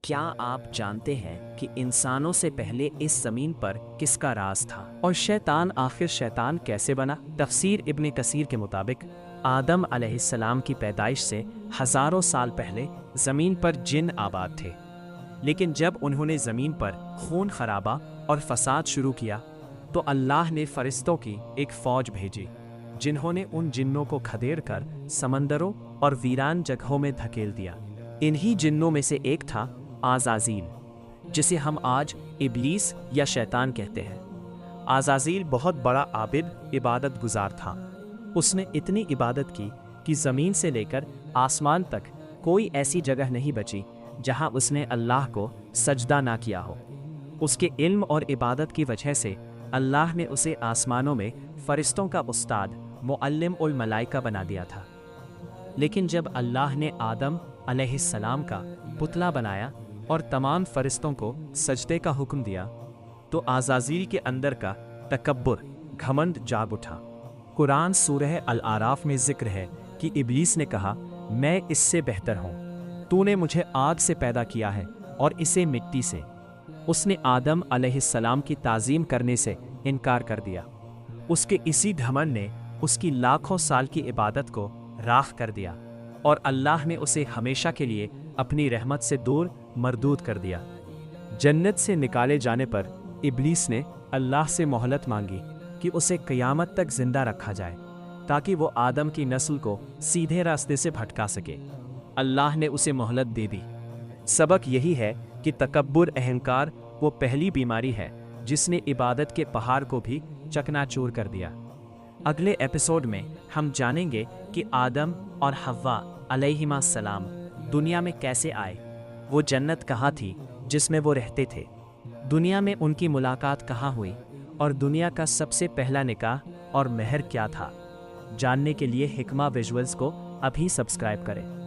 کیا آپ جانتے ہیں کہ انسانوں سے پہلے اس زمین پر کس کا راز تھا اور شیطان آخر شیطان کیسے بنا؟ تفسیر ابن کثیر کے مطابق آدم علیہ السلام کی پیدائش سے ہزاروں سال پہلے زمین پر جن آباد تھے، لیکن جب انہوں نے زمین پر خون خرابہ اور فساد شروع کیا تو اللہ نے فرشتوں کی ایک فوج بھیجی جنہوں نے ان جنوں کو کھدیڑ کر سمندروں اور ویران جگہوں میں دھکیل دیا۔ انہی جنوں میں سے ایک تھا عزازیل، جسے ہم آج ابلیس یا شیطان کہتے ہیں۔ عزازیل بہت بڑا عابد عبادت گزار تھا۔ اس نے اتنی عبادت کی کہ زمین سے لے کر آسمان تک کوئی ایسی جگہ نہیں بچی جہاں اس نے اللہ کو سجدہ نہ کیا ہو۔ اس کے علم اور عبادت کی وجہ سے اللہ نے اسے آسمانوں میں فرشتوں کا استاد، معلم الملائکہ بنا دیا تھا۔ لیکن جب اللہ نے آدم علیہ السلام کا پتلا بنایا اور تمام فرشتوں کو سجدے کا حکم دیا تو عزازیل کے اندر کا تکبر، گھمنڈ جاگ اٹھا۔ قرآن سورہ الاعراف میں ذکر ہے کہ ابلیس نے کہا، میں اس سے بہتر ہوں، تو نے مجھے آگ سے پیدا کیا ہے اور اسے مٹی سے۔ اس نے آدم علیہ السلام کی تعظیم کرنے سے انکار کر دیا۔ اس کے اسی گھمنڈ نے اس کی لاکھوں سال کی عبادت کو راکھ کر دیا اور اللہ نے اسے ہمیشہ کے لیے اپنی رحمت سے دور مردود کر دیا۔ جنت سے نکالے جانے پر ابلیس نے اللہ سے مہلت مانگی کہ اسے قیامت تک زندہ رکھا جائے تاکہ وہ آدم کی نسل کو سیدھے راستے سے بھٹکا سکے۔ اللہ نے اسے مہلت دے دی۔ سبق یہی ہے کہ تکبر، اہنکار وہ پہلی بیماری ہے جس نے عبادت کے پہاڑ کو بھی چکنا چور کر دیا۔ اگلے ایپیسوڈ میں ہم جانیں گے کہ آدم اور حوا علیہما السلام دنیا میں کیسے آئے، وہ جنت کہاں تھی جس میں وہ رہتے تھے، دنیا میں ان کی ملاقات کہاں ہوئی، اور دنیا کا سب سے پہلا نکاح اور مہر کیا تھا۔ جاننے کے لیے حکمہ ویژولز کو ابھی سبسکرائب کریں۔